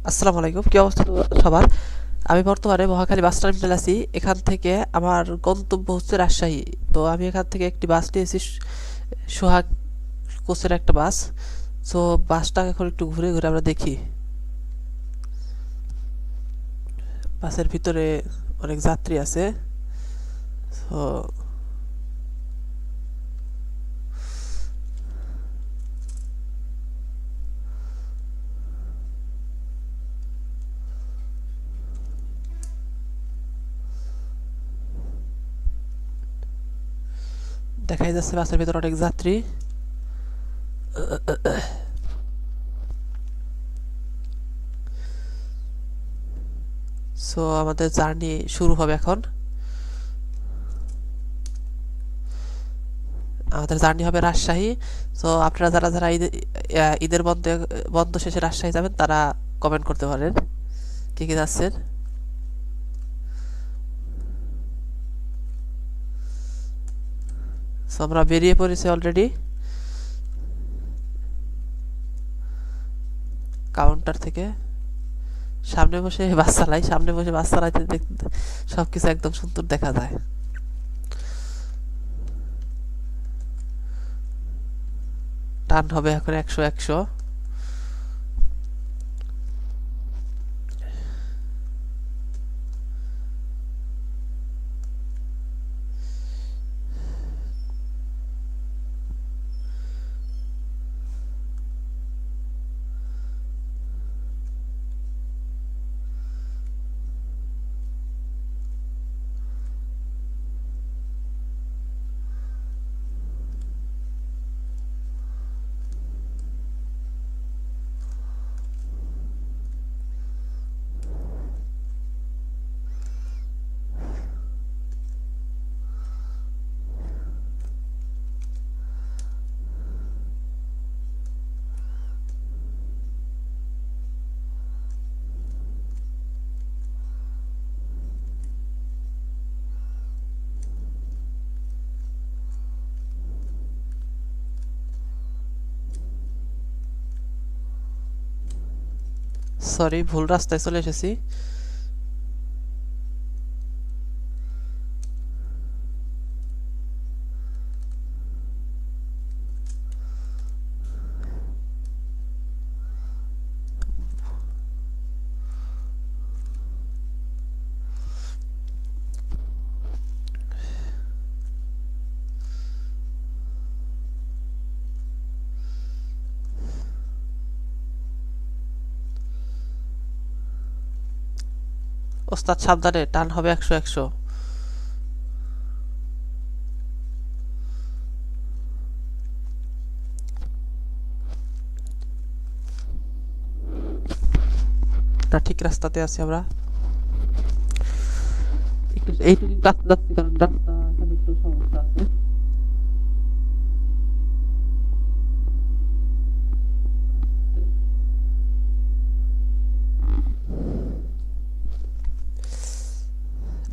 আসসালামু আলাইকুম, কি অবস্থা সবার? আমি বর্তমানে মহাখালী বাস টার্মিনাল আছি। এখান থেকে আমার গন্তব্য হচ্ছে রাজশাহী। তো আমি এখান থেকে একটি বাস নিয়েছি, সোহাগ কোচের একটা বাস। তো বাসটা এখন একটু ঘুরে ঘুরে আমরা দেখি। বাসের ভিতরে অনেক যাত্রী আছে। তো দেখাই যাচ্ছে বাসের ভিতরে অনেক যাত্রী। সো আমাদের জার্নি শুরু হবে এখন। আমাদের জার্নি হবে রাজশাহী। তো আপনারা যারা যারা ঈদের বন্ধ বন্ধ শেষে রাজশাহী যাবেন তারা কমেন্ট করতে পারেন কে কে যাচ্ছেন। সো আমরা বেরিয়ে পড়েছি অলরেডি কাউন্টার থেকে। সামনে বসে বাস চালাইতে দেখতে সবকিছু একদম সুন্দর দেখা যায়। টান হবে এখন 100 100। সরি, ভুল রাস্তায় চলে এসেছি। ওস্তাদ সাবধানে, টান হবে 100 100। না, ঠিক রাস্তাতে আছি আমরা। একটু এইটুকু রাস্তা যাচ্ছি কারণ রাস্তা এখানে একটু সমস্যা আছে।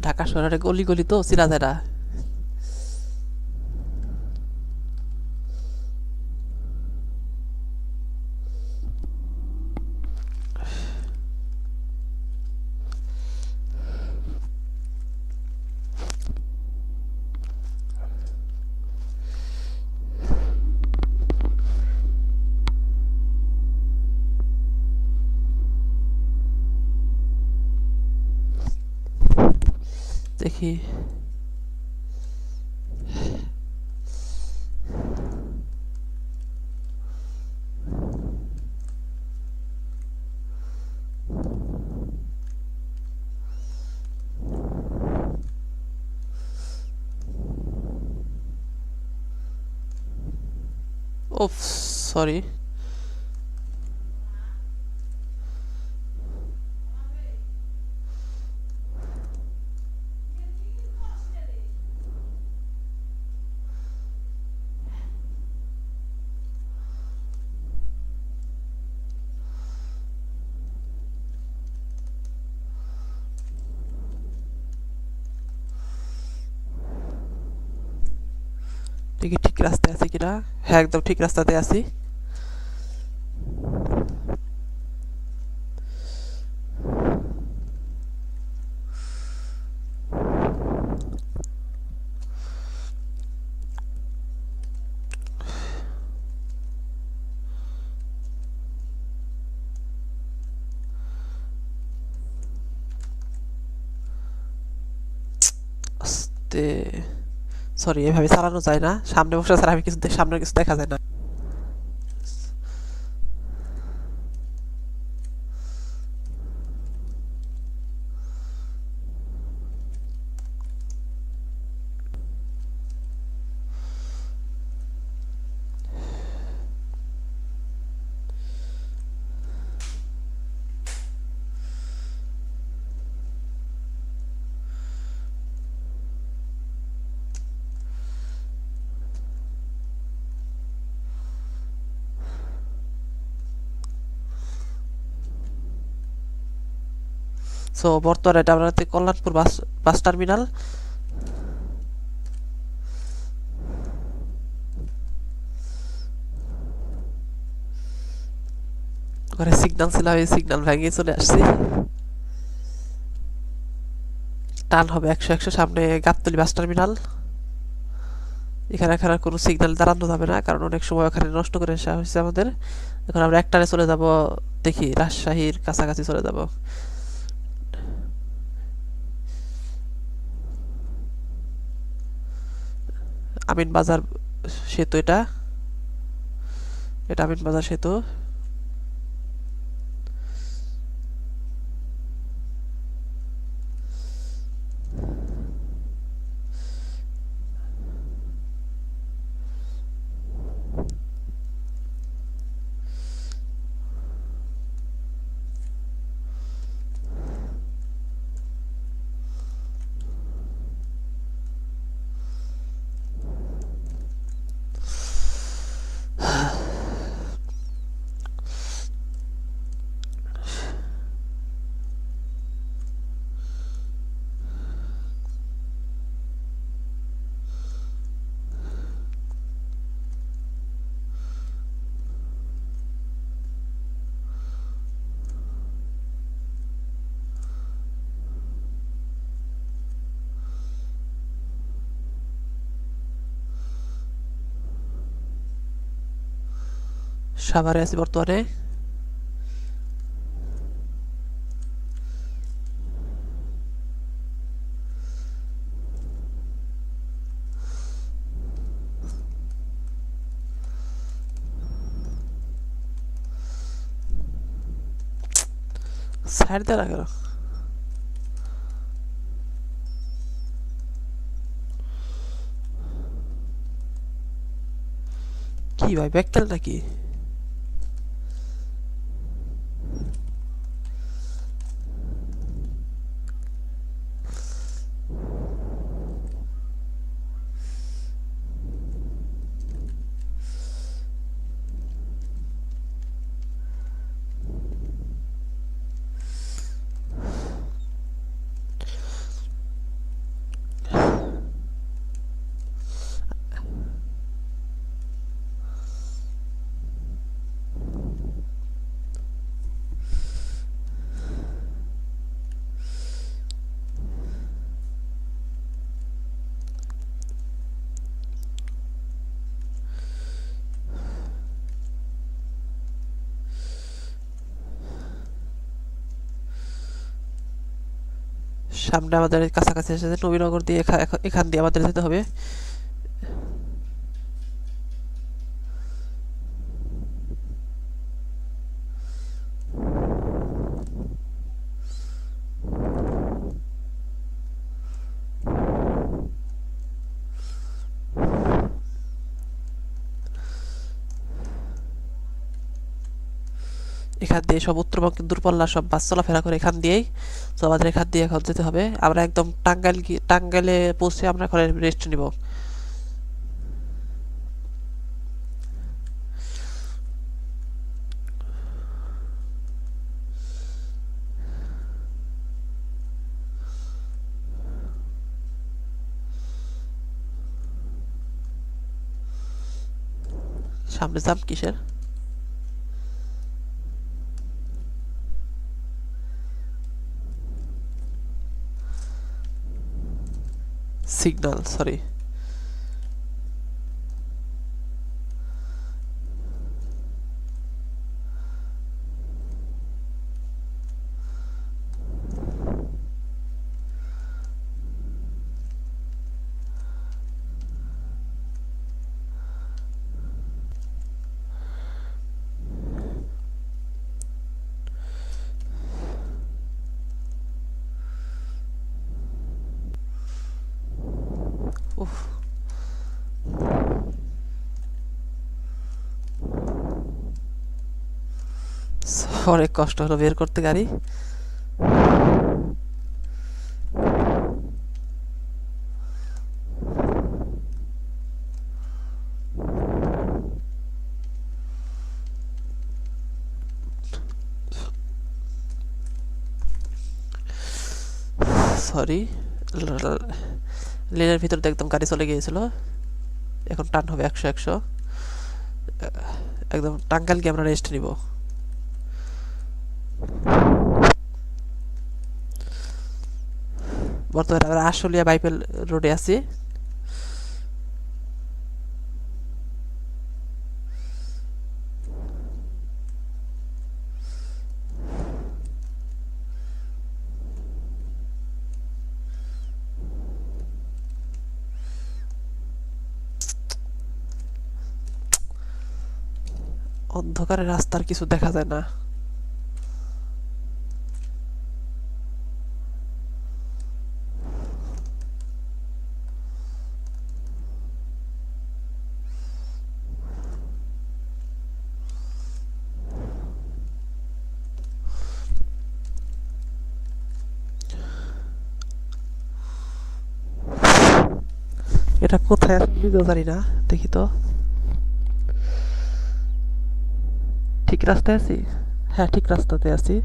ঢাকা শহরের গলি গলি তো চিনা যায় না। দেখি। ওফ, সরি। দেখি ঠিক রাস্তায় আছি কিনা। হ্যাঁ, একদম ঠিক রাস্তাতে আছি। তে সরি, এভাবে চালানো যায় না, সামনে বসে ছাড়া আমি কিছু সামনে কিছু দেখা যায় না। সো বর্তমানে এটা আমাদের কল্যাণপুর বাস বাস টার্মিনাল। ওখানে সিগন্যাল ছিল, আমি সিগন্যাল ভেঙে চলে আসছি। টান হবে 100 সামনে গাবতলী বাস টার্মিনাল। এখানে এখন আর কোনো সিগন্যাল দাঁড়ানো যাবে না, কারণ অনেক সময় ওখানে নষ্ট করে আসা হয়েছে আমাদের। এখন আমরা একটানে চলে যাব, দেখি রাজশাহীর কাছাকাছি চলে যাব। আমিন বাজার সেতু, এটা এটা আমিন বাজার সেতু। সাভারে আছি বর্তমানে। সাইড দেওয়া কেন? কি ভাই, ব্যাকতেল নাকি? সামনে আমাদের কাছাকাছি এসেছে নবীনগর দিয়ে, এখান দিয়ে আমাদের যেতে হবে। এখান দিয়ে সব উত্তরবঙ্গের দূরপাল্লার সব বাস চলাফেরা করে এখান দিয়েই। তো আমাদের এখান দিয়ে এখন যেতে হবে। আমরা একদম টাঙ্গাইলে পৌঁছে আমরা এখন রেস্ট নিব। সামনে যাম কিসের? Signal, sorry. অনেক কষ্ট হলো বের করতে গাড়ি। সরি, লেনের ভিতর দিয়ে একদম গাড়ি চলে গিয়েছিল। এখন টান হবে 100-100। একদম টাঙ্গাইল গিয়ে আমরা রেস্ট নিব। বর্তমানে আমরা আশুলিয়া বাইপেল রোডে আছি। অন্ধকারে রাস্তার কিছু দেখা যায় না। এটা কোথায় আছে নিজেও জানি না। দেখি তো, ঠিক রাস্তায় আছি? হ্যাঁ, ঠিক রাস্তাতে আছি।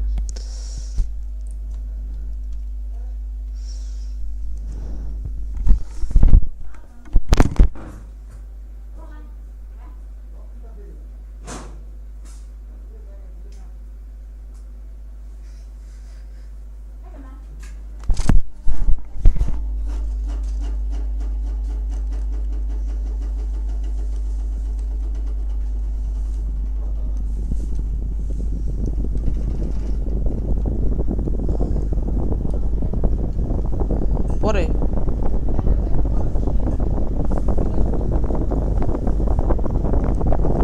পরে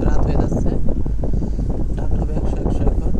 রাত হয়ে যাচ্ছে, টান হবে 100-100 এখন।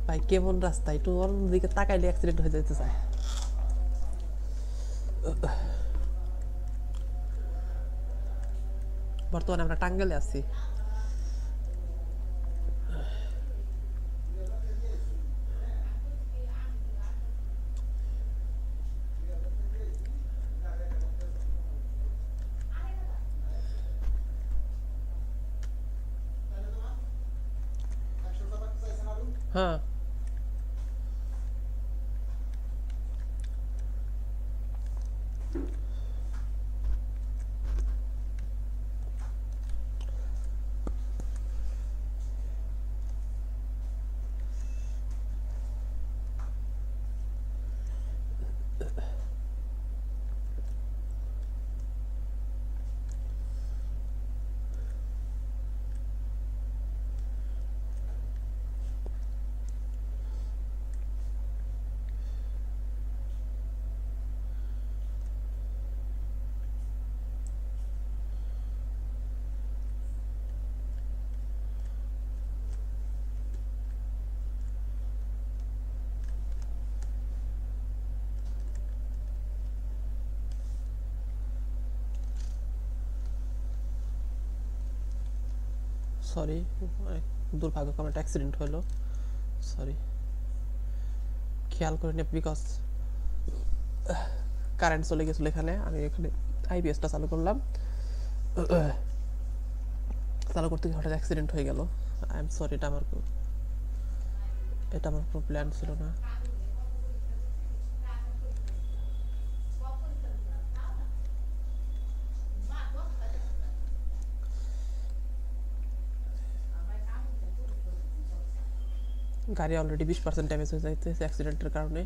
ভাই কেমন রাস্তা, একটু অন্যদিকে তাকাইলে অ্যাক্সিডেন্ট হয়ে যেতে চায়। বর্তমানে আমরা টাঙ্গাইলে আছি। হ্যাঁ, সরি, দুর্ভাগ্যক্রমে একটা অ্যাক্সিডেন্ট হলো। সরি, খেয়াল করিনি বিকজ কারেন্ট চলে গেছিলো এখানে। আমি এখানে আইপিএসটা চালু করলাম, চালু করতে গিয়ে হঠাৎ অ্যাক্সিডেন্ট হয়ে গেল। আই এম সরি, এটা আমার কোনো প্ল্যান ছিল না। গাড়ি অলরেডি 20% ড্যামেজ হয়ে যাইতেছে অ্যাক্সিডেন্টের কারণে।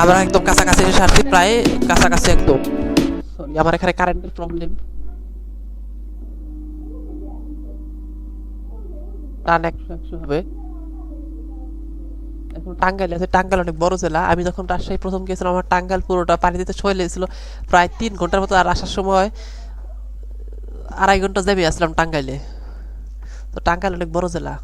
আমরা একদম কাছাকাছি এসে আসছি, প্রায় কাছাকাছি একদম। সরি, আমার এখানে কারেন্টের প্রবলেম। টান 100 হবে। এখন টাঙ্গাইল আছে, টাঙ্গাইল অনেক বড় জেলা। আমি যখন রাজশাহী প্রথম গেছিলাম, আমার টাঙ্গাইল পুরোটা পানি দিতে সময় লেগেছিল প্রায় 3 ঘন্টার মতো। আর আসার সময় 2.5 ঘন্টা জ্যামে আসলাম টাঙ্গাইলে। তো টাঙ্গাইল অনেক বড় জেলা।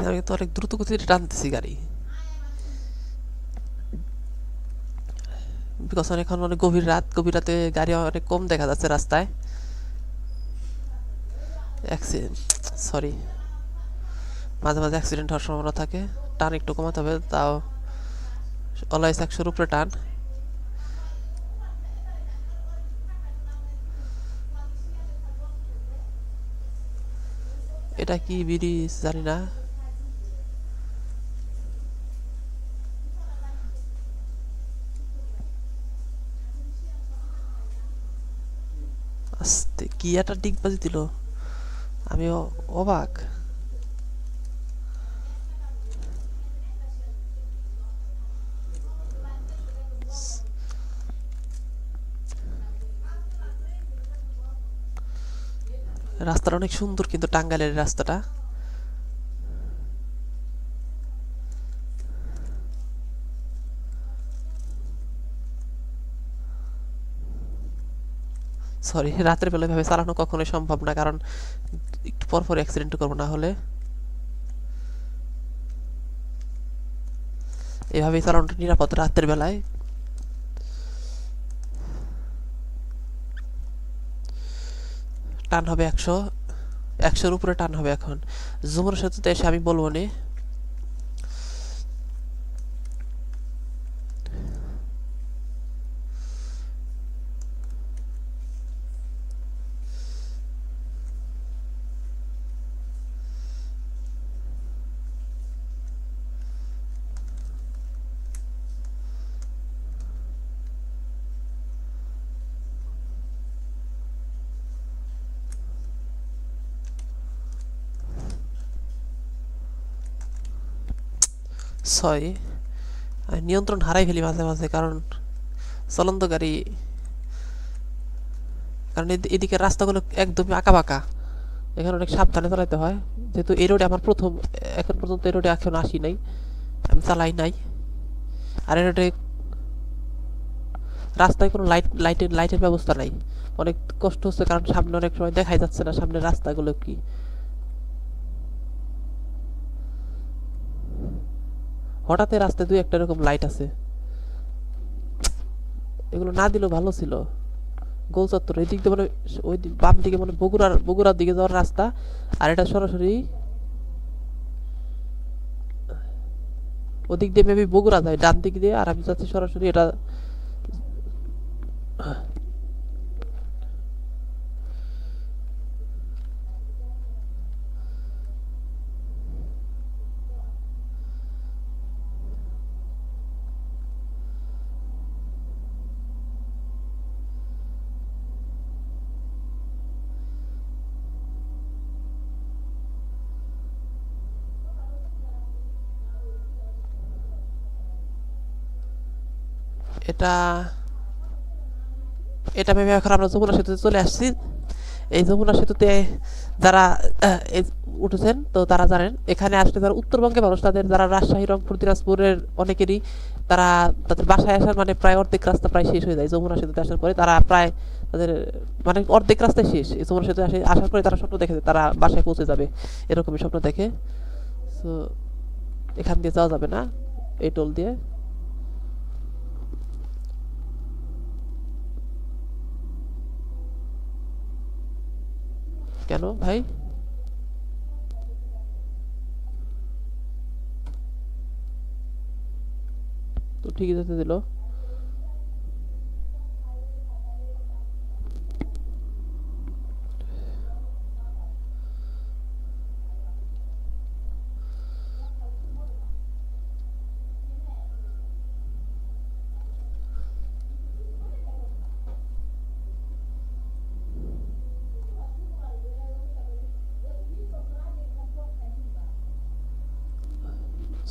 আমি তো অনেক দ্রুত গতিতে টানতেছি গাড়ি, বিকজ এখন অনেক গভীর রাত। গভীর রাতে গাড়ি অনেক কম দেখা যাচ্ছে রাস্তায়। সরি, মাঝে মাঝে অ্যাক্সিডেন্ট হওয়ার সম্ভাবনা থাকে। টান একটু কমাতে হবে, তাও অলওয়েজ 100-র উপরে টান। এটা কি ব্রিজ জানি না। আস্তে, কি একটা ডিগবাজি দিল, আমি অবাক। রাস্তাটা অনেক সুন্দর কিন্তু টাঙ্গাইলের রাস্তাটা। সরি, রাতের বেলা ভাবে চালানো কখনোই সম্ভব না, কারণ একটু পর পর অ্যাক্সিডেন্ট করবো না হলে। এভাবেই চালানোটা নিরাপদ রাতের বেলায়। টান হবে 100-র উপরে টান হবে। এখন যমুনা সেতুতে এসে আমি বলবো নি। সরি, আমি নিয়ন্ত্রণ হারাই ফেলি মাঝে মাঝে, কারণ চলন্ত গাড়ি। কারণ এদিকে রাস্তাগুলো একদমই আঁকা বাঁকা, এখানে অনেক সাবধানে চালাতে হয়। যেহেতু এই রোডে আমার প্রথম, এখন পর্যন্ত এই রোডে এখন আসি নাই, আমি চালাই নাই। আর এই রোডে রাস্তায় কোনো লাইটের ব্যবস্থা নাই। অনেক কষ্ট হচ্ছে, কারণ সামনে অনেক সময় দেখাই যাচ্ছে না সামনের রাস্তাগুলো কি। হঠাৎ রাস্তায় 2-1টা এরকম লাইট আছে, এগুলো না দিলেও ভালো ছিল। গোল চত্বর এই দিক দিয়ে মানে, ওই বাম দিকে মানে বগুড়ার দিকে যাওয়ার রাস্তা, আর এটা সরাসরি ওদিক দিয়ে মেবি বগুড়া যায় ডান দিক দিয়ে, আর আমি যাচ্ছি সরাসরি এটা। এটা এটা ভেবে এখন আমরা যমুনা সেতুতে চলে আসছি। এই যমুনা সেতুতে যারা উঠেছেন তো তারা জানেন এখানে আসলে যারা উত্তরবঙ্গের মানুষ তাদের যারা রাজশাহী রংপুর দিনাজপুরের অনেকেরই তারা তাদের বাসায় আসার মানে প্রায় অর্ধেক রাস্তা প্রায় শেষ হয়ে যায় যমুনা সেতুতে আসার পরে তারা প্রায় তাদের মানে অর্ধেক রাস্তায় শেষ এই যমুনা সেতুতে আসার পরে তারা স্বপ্ন দেখে যে তারা বাসায় পৌঁছে যাবে এরকমই স্বপ্ন দেখে। তো এখান দিয়ে যাওয়া যাবে না এই টোল দিয়ে। কেন ভাই? তো ঠিকই যেতে দিল।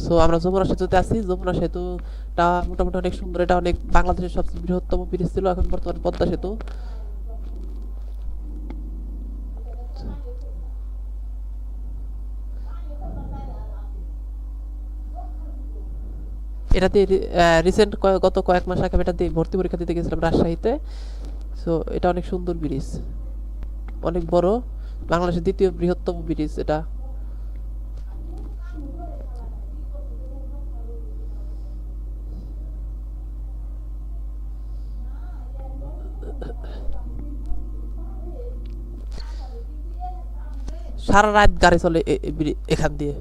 সো আমরা যমুনা সেতুতে আছি। যমুনা সেতুটা মোটামুটি অনেক সুন্দর, এটা অনেক বাংলাদেশের সবচেয়ে বৃহত্তম ব্রিজ ছিল, এখন বর্তমানে পদ্মা সেতু। এটাতে রিসেন্ট গত কয়েক মাস আগে এটা দিয়ে ভর্তি পরীক্ষা দিতে গেছিলাম রাজশাহীতে। সো এটা অনেক সুন্দর ব্রিজ, অনেক বড়, বাংলাদেশের দ্বিতীয় বৃহত্তম ব্রিজ এটা। সারা রাত গাড়ি চলে এখান দিয়ে।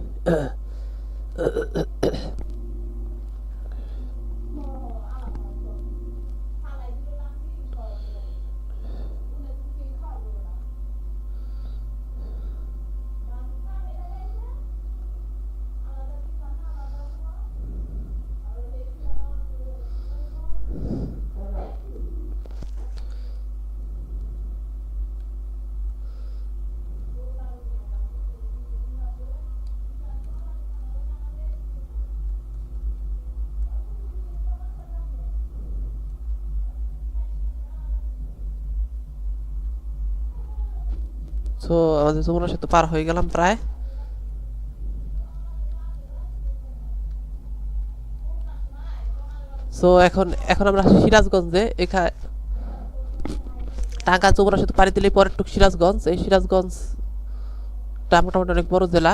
সো আমাদের যমুনা সেতু পার হয়ে গেলাম প্রায়। সো এখন এখন আমরা আছি সিরাজগঞ্জে। এখানে টাঙ্গা যমুনা সেতু পাড়ি দিলেই পরের টুক সিরাজগঞ্জ। এই সিরাজগঞ্জটা মোটামুটি অনেক বড় জেলা।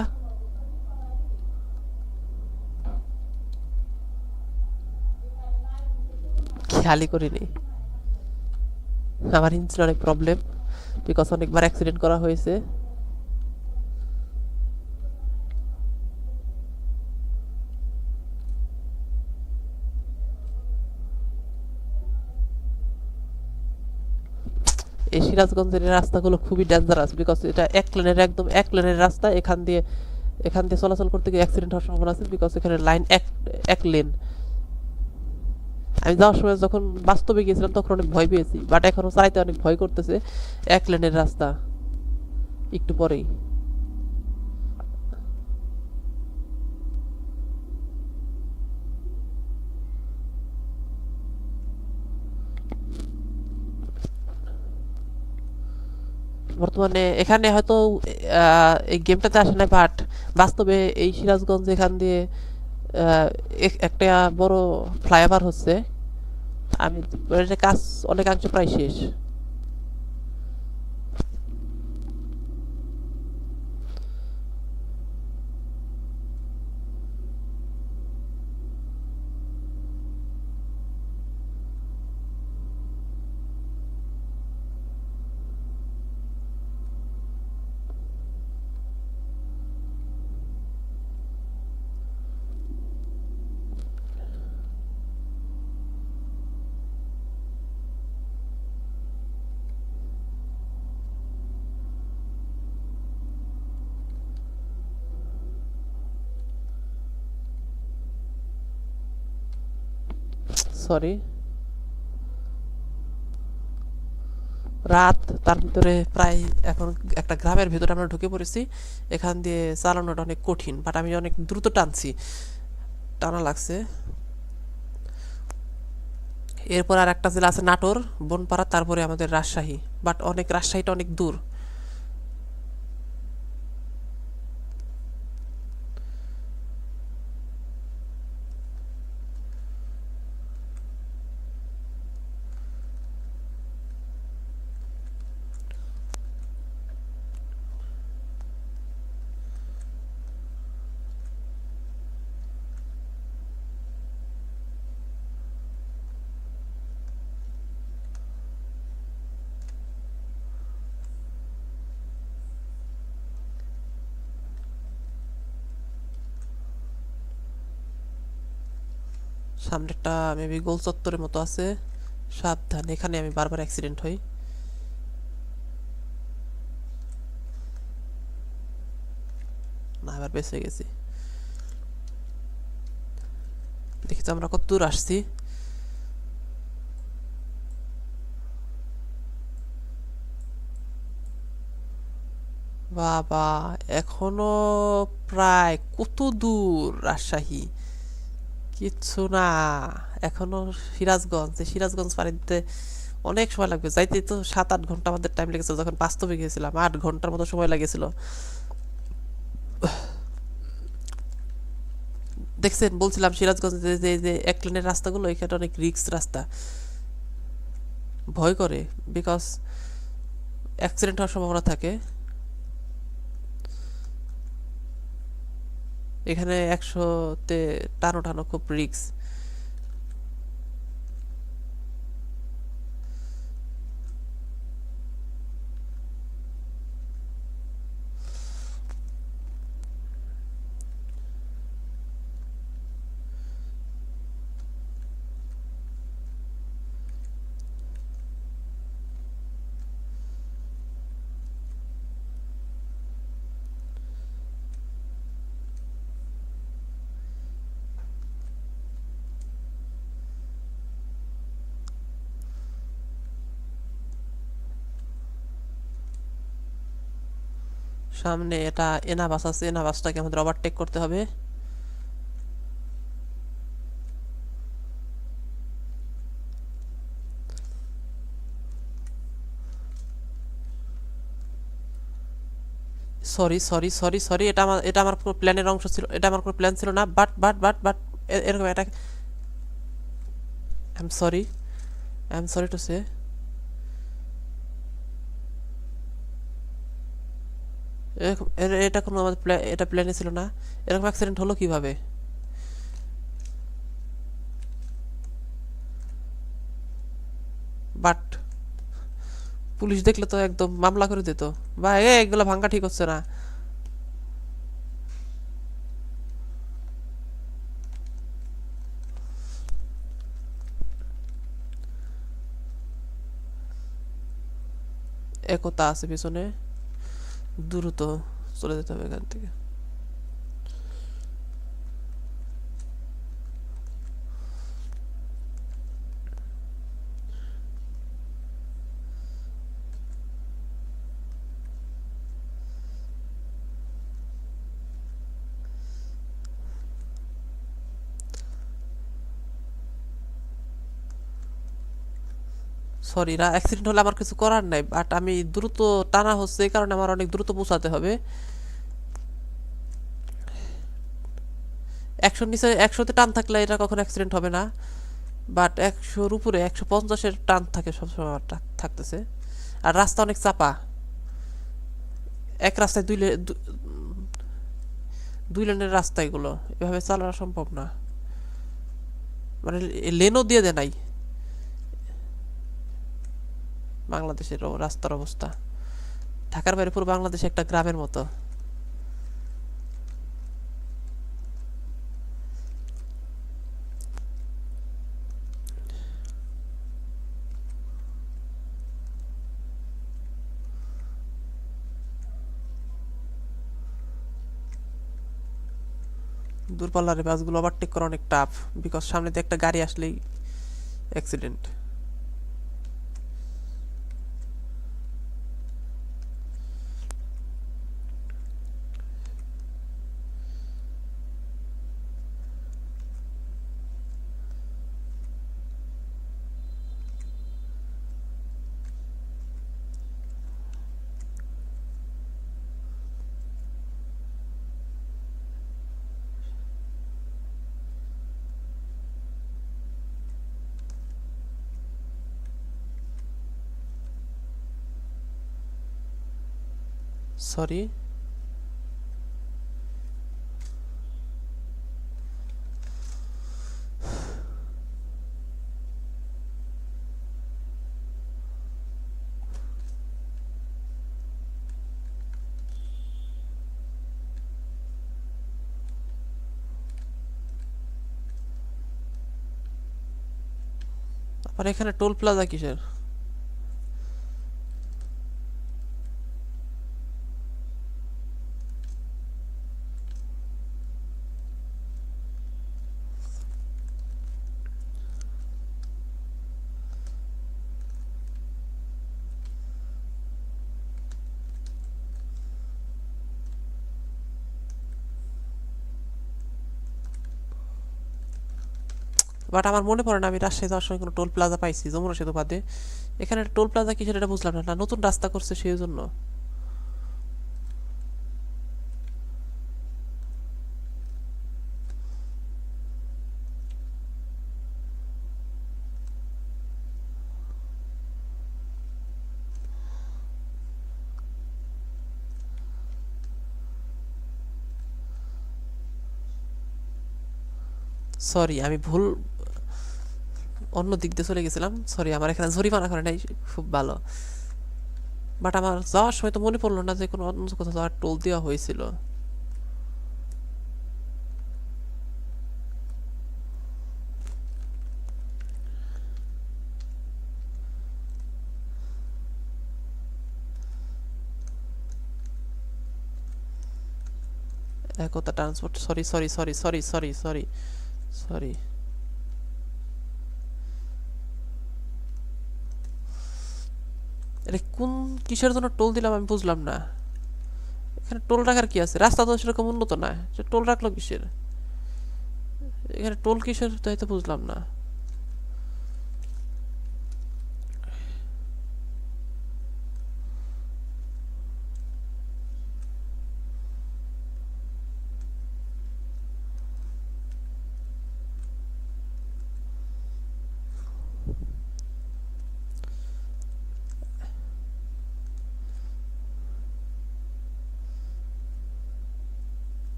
খেয়ালই করিনি, আমার ইঞ্জিন অনেক প্রবলেম, বিকজ অনেকবার অ্যাক্সিডেন্ট করা হয়েছে। এই সিরাজগঞ্জের রাস্তাগুলো খুবই ডেঞ্জারাস, বিকজ এটা একদম এক লেনের রাস্তা। এখান দিয়ে চলাচল করতে গিয়ে অ্যাক্সিডেন্ট হওয়ার সম্ভাবনা আছে, বিকজ এখানে লাইন এক লেন। আমি যাওয়ার সময় যখন বাস্তবে গিয়েছিলাম তখন অনেক ভয় পেয়েছি, বাট এখনো চালাইতে অনেক ভয় করতেছে। এক লেনের রাস্তা একটু পরেই। বর্তমানে এখানে হয়তো এই গেমটাতে আসে না, বাট বাস্তবে এই সিরাজগঞ্জ এখান দিয়ে একটা বড় ফ্লাইওভার হচ্ছে। আমি কাজ অনেকাংশে প্রায় শেষ। সরি, রাত, তার ভিতরে প্রায় এখন একটা গ্রামের ভিতরে আমরা ঢুকে পড়েছি। এখান দিয়ে চালানোটা অনেক কঠিন, বাট আমি অনেক দ্রুত টানছি, টানা লাগছে। এরপর আর একটা জেলা আছে নাটোর, বনপাড়া, তারপরে আমাদের রাজশাহী। বাট অনেক, রাজশাহীটা অনেক দূর। সামনেরটা মেবি গোল চত্বরের মতো আছে। সাবধান, এখানে আমি বারবার অ্যাক্সিডেন্ট হই। না, এবার বেঁচে গেছি। দেখি তো আমরা কত দূর আসছি। বাবা, এখনো প্রায় কত দূর রাজশাহী? কিচ্ছু না, এখনো সিরাজগঞ্জ। এই সিরাজগঞ্জ পাড়ি দিতে অনেক সময় লাগবে। যাইতে তো 7-8 ঘন্টা আমাদের টাইম লেগেছিল, যখন বাস্তবে গিয়েছিলাম 8 ঘন্টার মতো সময় লেগেছিল। দেখছেন, বলছিলাম সিরাজগঞ্জে যে এক লেনের রাস্তাগুলো, এখানে অনেক রিস্ক রাস্তা। ভয় করে, বিকজ অ্যাক্সিডেন্ট হওয়ার সম্ভাবনা থাকে। এখানে 100-তে টানো টানো খুব রিস্ক। সামনে এটা এনা বাস আছে, এনা বাসটাকে আমাদের ওভারটেক করতে হবে। সরি সরি সরি সরি, এটা আমার কোনো প্ল্যানের অংশ ছিল, এটা আমার কোনো প্ল্যান ছিল না। বাট এরকম এটা, I am sorry, I am sorry to say. এরকম এটা কোনো আমাদের এটা প্ল্যানে ছিল না। এরকম অ্যাক্সিডেন্ট হলো কিভাবে? বাট পুলিশ দেখলে তো একদম মামলা করে দিত। বা এগুলো ভাঙ্গা ঠিক হচ্ছে না। একতা আছে পিছনে, দ্রুত চলে যেতে হবে এখান থেকে। সরি, অ্যাক্সিডেন্ট হলে আমার কিছু করার নাই, বাট আমি দ্রুত টানা হচ্ছে, এই কারণে আমার অনেক দ্রুত পৌঁছাতে হবে। 100-র নিচে, 100-তে টান থাকলে এটা কখনো অ্যাক্সিডেন্ট হবে না। বাট 100-র উপরে 150-এর টান থাকে সবসময় আমার থাকতেছে। আর রাস্তা অনেক চাপা, এক রাস্তায় দুই লেনের রাস্তা, এগুলো এভাবে চালানো সম্ভব না। মানে লেনও দিয়ে দেয় নাই। বাংলাদেশের রাস্তার অবস্থা, ঢাকার বাইরে পুরো বাংলাদেশ একটা গ্রামের মতো। দূরপাল্লার বাসগুলো ওভারটেক করা অনেক টাফ, বিকজ সামনে দিয়ে একটা গাড়ি আসলেই অ্যাক্সিডেন্ট। সরি। আর এখানে টোল প্লাজা কিসের? বাট আমার মনে পড়ে না আমি রাজশাহী যাওয়ার সময় কোনো টোল প্লাজা পাইছি যমুনা সেতু বাদে। এখানে টোল প্লাজা কিসের এটা বুঝলাম না। না নতুন রাস্তা করছে সেই জন্য? সরি আমি ভুল অন্য দিক দিয়ে চলে গেছিলাম। সরি, আমার এখানে জরিমানা করে নাই, খুব ভালো। বাট আমার যাওয়ার সময় তো মনে পড়লো না যে কোনো অন্য কোথাও যাওয়ার টোল দেওয়া হয়েছিল। Ekta transport, sorry sorry sorry sorry sorry sorry sorry. এটা কোন কিসের জন্য টোল দিলাম আমি বুঝলাম না। এখানে টোল রাখার কি আছে? রাস্তা তো সেরকম উন্নত না, টোল রাখলো কিসের? এখানে টোল কিসের তাই তো বুঝলাম না।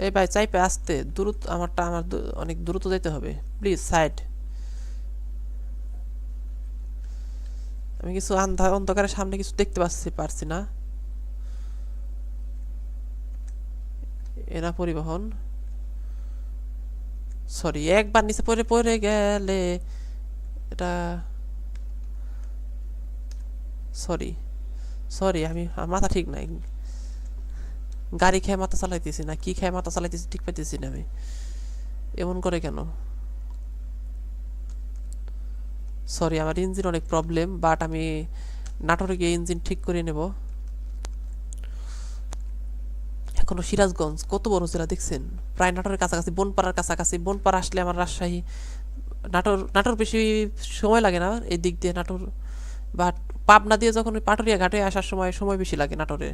এই ভাই চাইপে আসতে দ্রুত, আমারটা অনেক দ্রুত যেতে হবে, প্লিজ সাইড। আমি কিছু অন্ধকারের সামনে কিছু দেখতে পারছি না। এনা পরিবহন, সরি একবার নিচে পড়ে পড়ে গেলে এটা, সরি সরি আমি আমার মাথা ঠিক নাই। গাড়ি খেয়ে মাথা চালাইতেছি না কি খেয়ে মাথা চালাইতেছি ঠিক পাইতেছি না আমি। এমন করে কেন? সরি আমার ইঞ্জিন অনেক প্রবলেম, বাট আমি নাটোরে গিয়ে ইঞ্জিন ঠিক করে নেব। এখনো সিরাজগঞ্জ কত বড় জেলা দেখছেন, প্রায় নাটোরের কাছাকাছি, বনপাড়ার কাছাকাছি। বনপাড়া আসলে আমার রাজশাহী, নাটোর নাটোর বেশি সময় লাগে না এই দিক দিয়ে নাটোর। বাট পাবনা দিয়ে যখন ওই পাটুরিয়া ঘাটে আসার সময় সময় বেশি লাগে নাটোরে,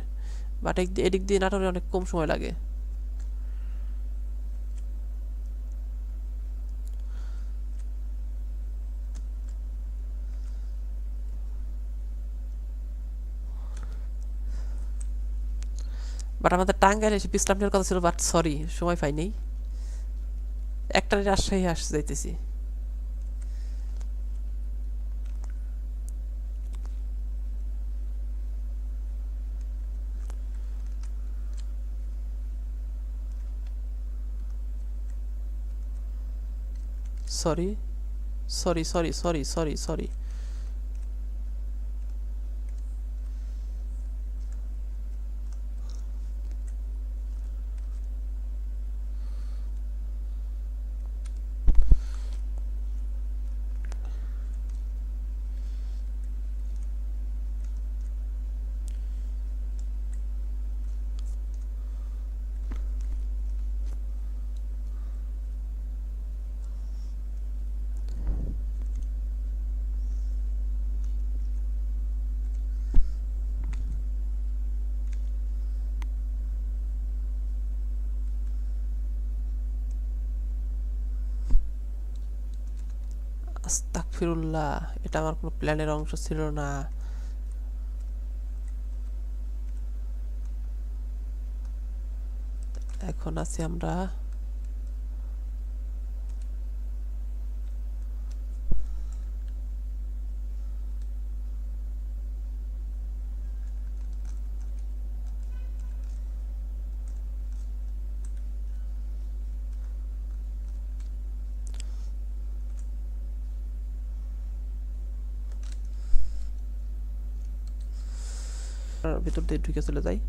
বাট এদিক দিয়ে নাটোরে অনেক কম সময় লাগে। বাট আমাদের টাঙ্গাইলে এসে বিশ্রাম নেওয়ার কথা ছিল, বাট সরি সময় পাইনি। একটা রাজশাহী যাইতেছি। Sorry sorry sorry sorry sorry sorry আস্তাগফিরুল্লাহ, এটা আমার কোনো প্ল্যানের অংশ ছিল না। এখন আছি আমরা ভিতর দিয়ে ঢুকে চলে যাই।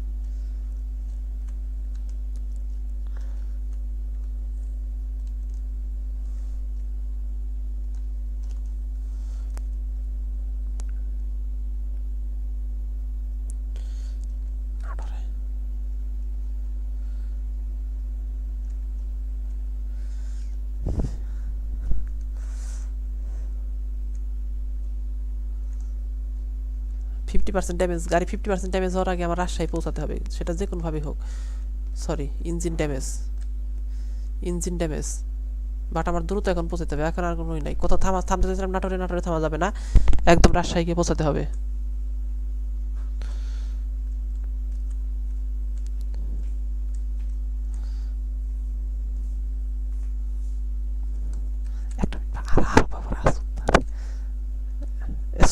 ফিফটি পার্সেন্ট ড্যামেজ, গাড়ি 50% ড্যামেজ হওয়ার আগে আমার রাজশাহী পৌঁছাতে হবে, সেটা যে কোনোভাবেই হোক। সরি, ইঞ্জিন ড্যামেজ, বাট আমার দ্রুত এখন পৌঁছাতে হবে, এখন আর কোনোই নাই। কোথাও থামতে চাইছিলাম নাটোরে থামা যাবে না, একদম রাজশাহীকে পৌঁছাতে হবে।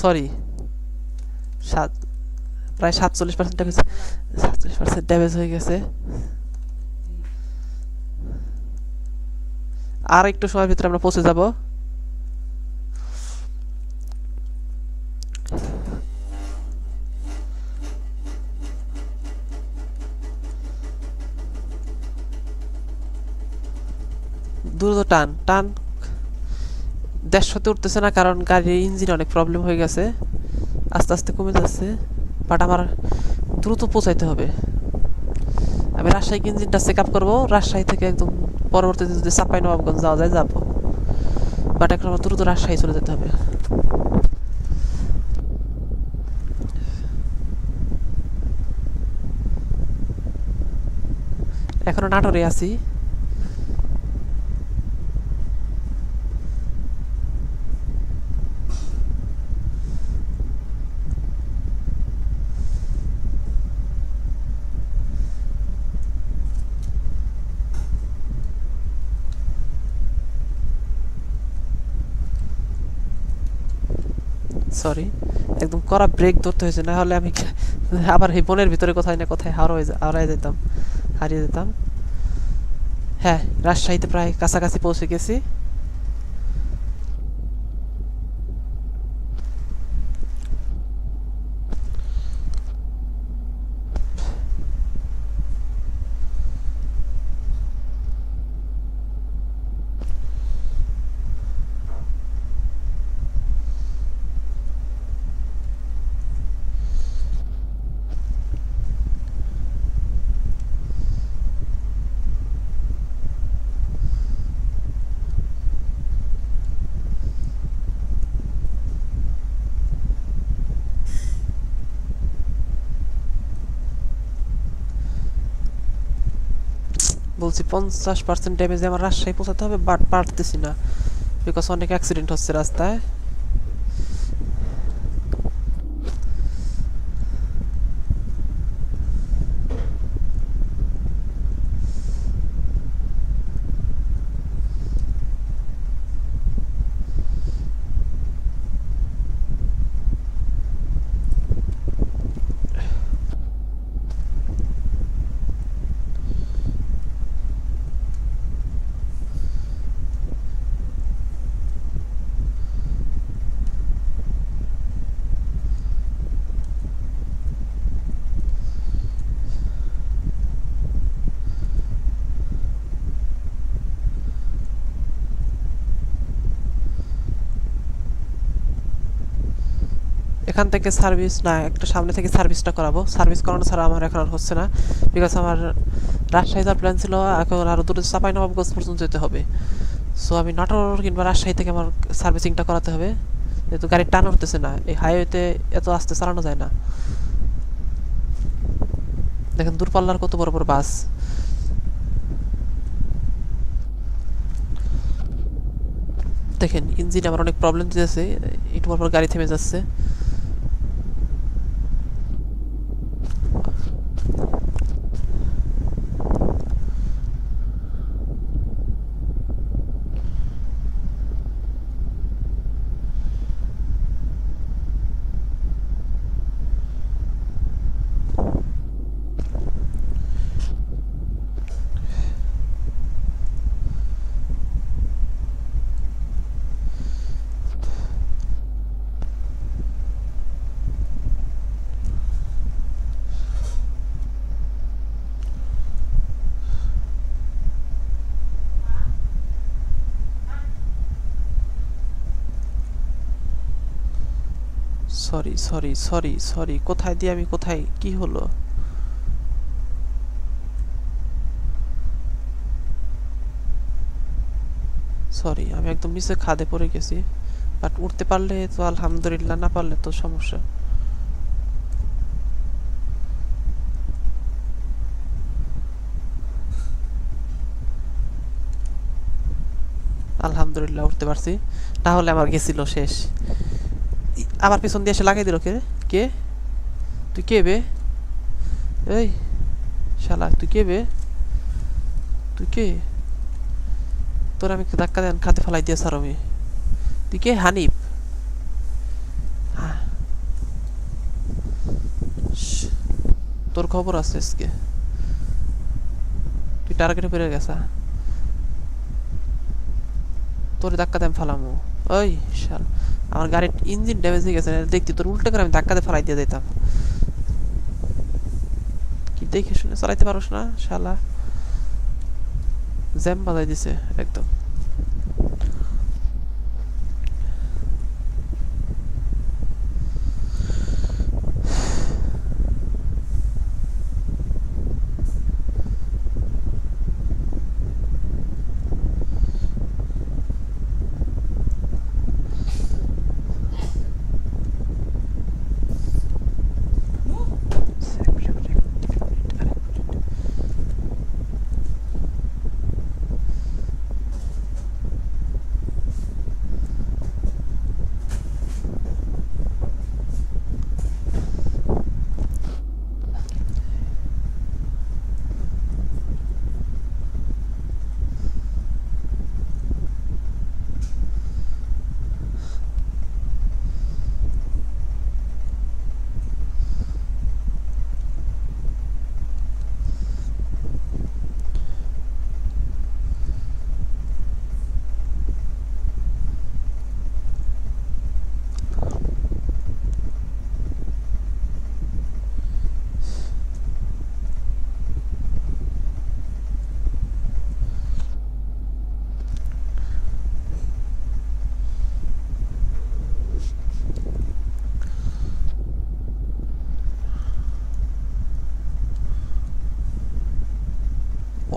সরি, প্রায় 47% ড্যামেজ হয়ে গেছে। আর একটু সময়ের ভিতরে আমরা পৌঁছে যাব। দ্রুত টান 150-তে উঠতেছে না, কারণ গাড়ির ইঞ্জিনে অনেক প্রবলেম হয়ে গেছে, আস্তে আস্তে কমে যাচ্ছে। বাট আমার দ্রুত পৌঁছাইতে হবে। আমি রাজশাহী ইঞ্জিনটা চেক আপ করবো, রাজশাহী থেকে একদম পরবর্তীতে যদি চাঁপাইনবাবগঞ্জ যাওয়া যায় যাবো, বাট এখন আমার দ্রুত রাজশাহী চলে যেতে হবে। এখনো নাটোরে আছি। সরি, একদম কড়া ব্রেক ধরতে হয়েছে, না হলে আমি আবার এই বনের ভিতরে কোথায় না কোথায় হারিয়ে যেতাম। হ্যাঁ, রাজশাহীতে প্রায় কাছাকাছি পৌঁছে গেছি। বলছি 50% ড্যামেজে আমার রাজশাহী পৌঁছাতে হবে, বাট পারতেছি না, বিকজ অনেক অ্যাক্সিডেন্ট হচ্ছে রাস্তায়। এখান থেকে সার্ভিস না, একটা সামনে থেকে সার্ভিসটা করাবো, সার্ভিস করানো ছাড়া আমার এখন আর হচ্ছে না, বিকজ আমার রাজশাহী যাওয়ার প্ল্যান ছিল, এখন আরও দূরে চাঁপাইনবাবগঞ্জ পর্যন্ত যেতে হবে। সো আমি নাটোর কিংবা রাজশাহী থেকে আমার সার্ভিসিংটা করাতে হবে, যেহেতু গাড়ির টান উঠতেছে না, এই হাইওয়েতে এত আস্তে চালানো যায় না। দেখেন দূরপাল্লার কত বড় বড় বাস। দেখেন ইঞ্জিন আমার অনেক প্রবলেম দিতেছে, একটু পর গাড়ি থেমে যাচ্ছে। সরি সরি সরি সরি, কোথায় দিয়ে আমি কোথায় কি হলো? সরি, আমি একদম নিচে খাদে পড়ে গেছি, বাট উঠতে পারলে তো আলহামদুলিল্লাহ, না পারলে তো সমস্যা। আলহামদুলিল্লাহ উঠতে পারছি, না হলে আমার গেছিল শেষ। আমার পিছন দিয়ে এসে লাগাই দিল কে? কে তুই? কে বে? এই শালা, তুই কে বে? তুই কে? তোর আমি ধাক্কা দেন খাতে ফেলাই দিয়ে স্যার আমি। তুই কে? হানিফ? তোর খবর আছে আজকে, তুই টার্গেটে পেরে গেছা। তোর ধাক্কা দেন ফালামু। ওই শাল, আমার গাড়ির ইঞ্জিন ড্যামেজ হয়ে গেছে, দেখতি তোর উল্টো করে আমি ধাক্কা দিয়ে ফেলাই দিয়ে দিতাম। কি দেখে শুনে চালাইতে পারোস না শালা? জ্যাম বাজাই দিছে একদম।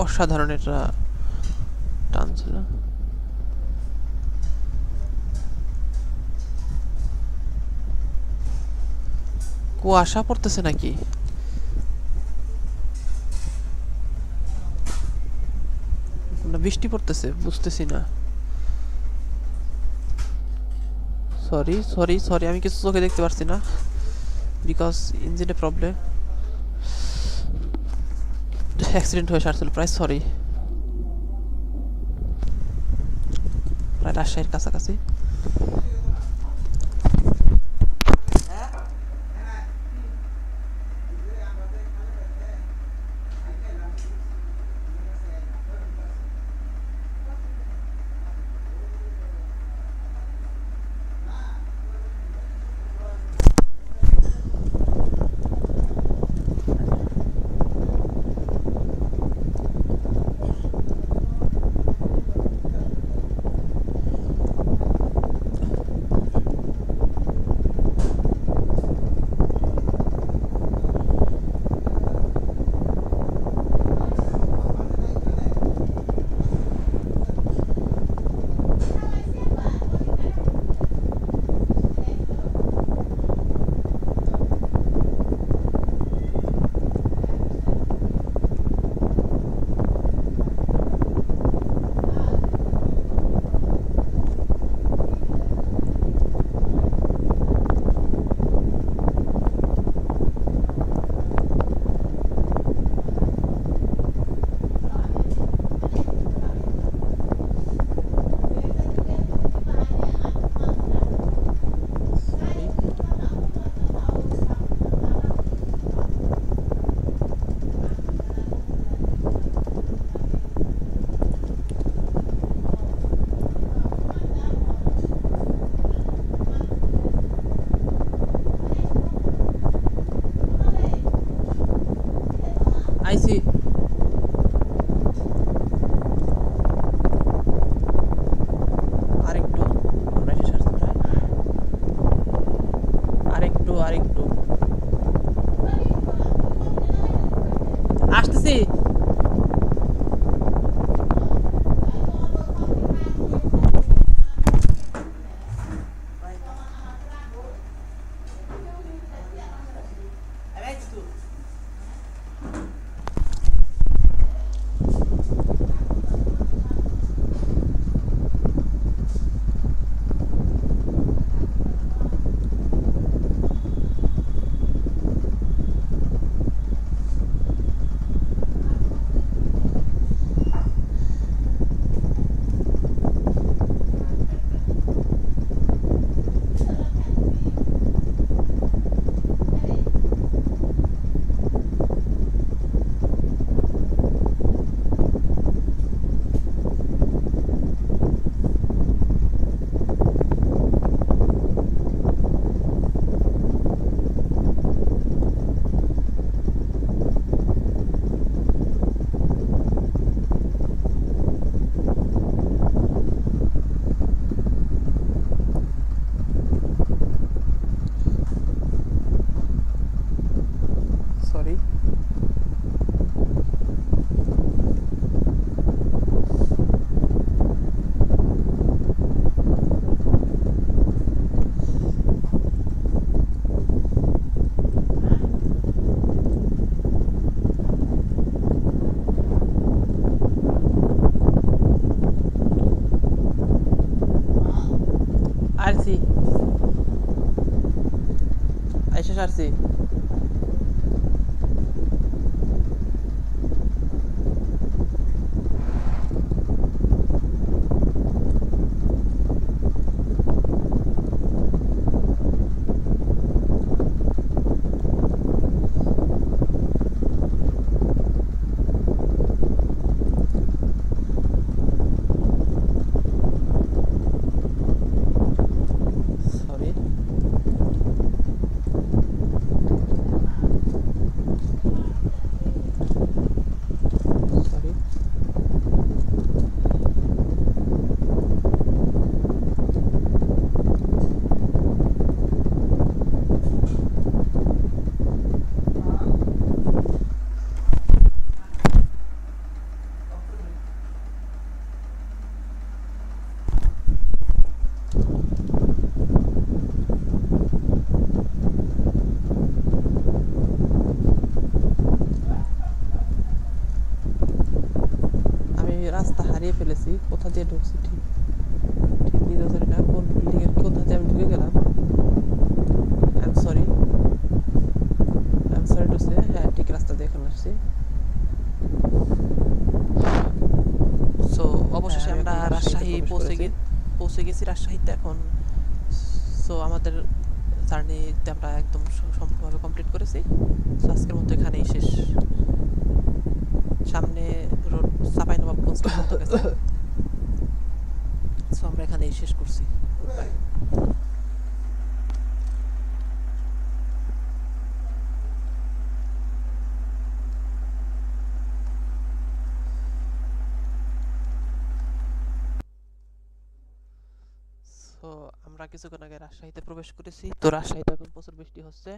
অসাধারণ এটা টানছিল। কুয়াশা পড়তেছে নাকি? না বৃষ্টি পড়তেছে, বুঝতেছি না। সরি সরি সরি, আমি কিছু চোখে দেখতে পারছি না, বিকজ ইঞ্জিনে প্রবলেম। অ্যাক্সিডেন্ট হয়ে সারছিল প্রায়। সরি, প্রায় রাজশাহীর কাছাকাছি। আইসি। আরেকটু, আমরা শেষ আসছি প্রায়। আইসা সারছি। সরি। সরি। আমি রাস্তা হারিয়ে ফেলেছি, কোথা দিয়ে ঢুকছি ঠিক ঠিক নিজেও জানি না, কোন বিল্ডিং এর কোথা দিয়ে আমি ঢুকে গেলাম। I am sorry, I am sorry to say. হ্যাঁ, ঠিক রাস্তা দিয়ে এখন আসছি। সো অবশেষে হ্যাঁ, আমি আমরা এখন রাজশাহীতে রাজশাহী প্রবেশ করেছি। পৌঁছে গেছি রাজশাহীতে এখন। সো আমাদের জার্নিতে আমরা একদম সম্পূর্ণভাবে কমপ্লিট করেছি। সো আজকের মতো এখানেই শেষ। সামনে রোড চাঁপাইনবাবগঞ্জ পর্যন্ত গেছে। সো আমরা এখানেই শেষ করছি। Good bye. সো আমরা কিছুক্ষণ আগে রাজশাহীতে প্রবেশ করেছি। তো রাজশাহীতে এখন প্রচুর বৃষ্টি হচ্ছে।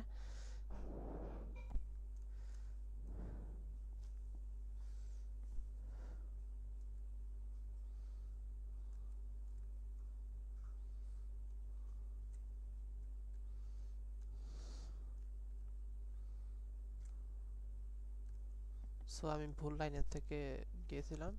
সো আমি ভুল লাইনের থেকে গিয়েছিলাম।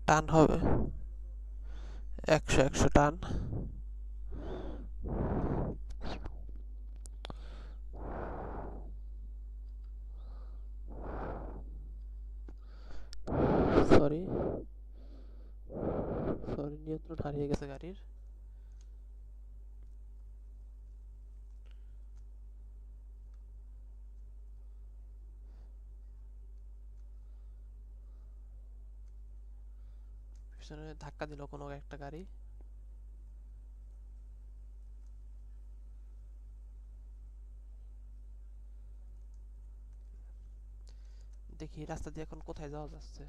টান হবে 100 টান। সরি, সরি, নিয়ন্ত্রণ হারিয়ে গেছে গাড়ির। পিছনে ধাক্কা দিল কোনো একটা গাড়ি। দেখি রাস্তা দিয়ে এখন কোথায় যাওয়া যাচ্ছে।